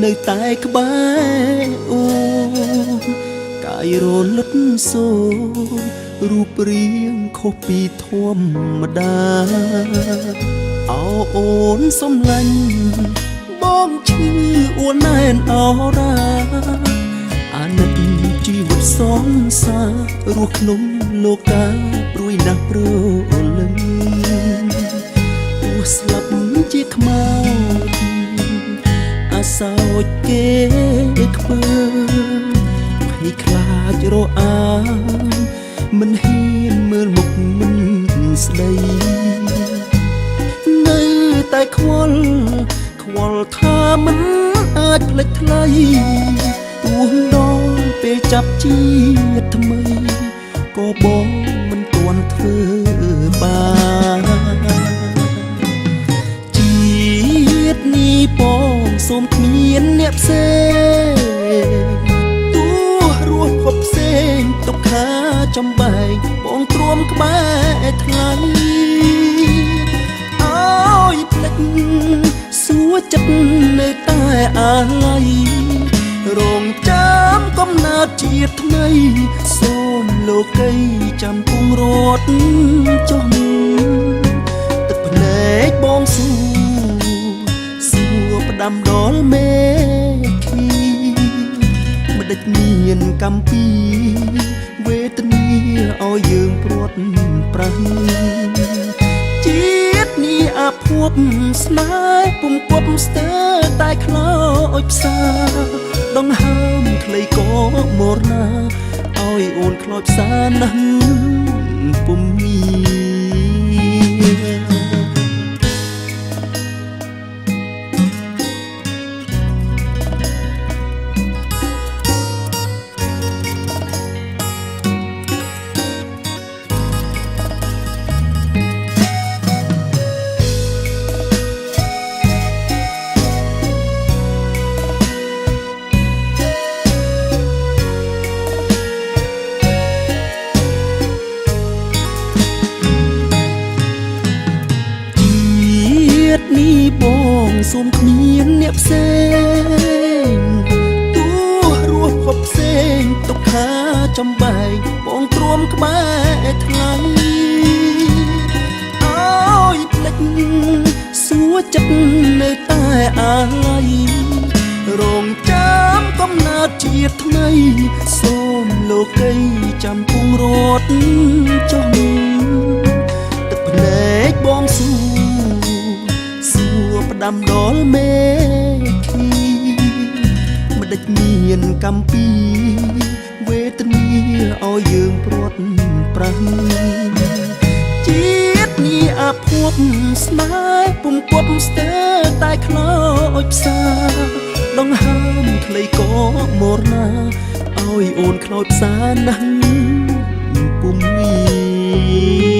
នៅតែក្បែរអូនកាយរលត់សូររូបរាងខុសពីធម្មតាអោអូនសំឡាញ់បងឈឺអួនណែនអរ៉ាអាណិតជីវិតសងសារស់ក្នុងលោកាព្រួយណាស់ព្រលឹងទោះស្លាប់ជាខ្មោចអាសោចគេខ្ពើភ័យខ្លាចរអាមិនហ៊ានមើលមុខមិនស្ដីនៅតែខ្វល់ថាមិនអាចផ្លេចថ្លៃទោះដល់ពេលចាប់ជាតិថ្មីក៏បងមិនទាន់ធ្វើបានជាតិនេះបងសូមគ្មានអ្នកផ្សេងទោះរស់ភពផ្សេងទុកខាចំបែកបងទ្រាំក្បែរថ្លៃអើយផ្លេចសួរចិត្តនៅតែអាឡ័យរងចាំកំណើតជាតិថ្មីសូមលោកីចាំគង់រត់ចុះទឹកភ្នែកបងសួរផ្ដាំដល់មេឃីមិនដេចមានកម្មពីវេទនាឲ្យយើងព្រាត់ប្រាំជាតិនេះអាភពស្នេហ៍ពុំគប់ស្ទើរតែខ្លោចផ្សាដងហើមខ្លីក៏មរណាឲ្យអូនខ្លោចផ្សាណាស់ពុំមាននេះបងសូមគ្មានអ្នកផ្សេងទោះរស់ភពផ្សេងទុកខាចំបែកបងទ្រាំក្បែរថ្លៃអើយផ្លេចសួរចិត្តនៅតែអាឡ័យរងចាំកំណើតជាតិថ្មីសូមលោកីចាំគង់រត់ចុះទឹកភ្នែកបងសួរផ្ដាំដល់មេឃីមិនដេចមានកម្មពីវេទនាឲ្យយើងព្រាត់ប្រាំជាតិនេះអាភពស្នេហ៍ពុំគប់ស្ទើរតែខ្លោចផ្សាដងហើមខ្លីក៏មរណាឲ្យអូនខ្លោចផ្សាណាស់ពុំមាន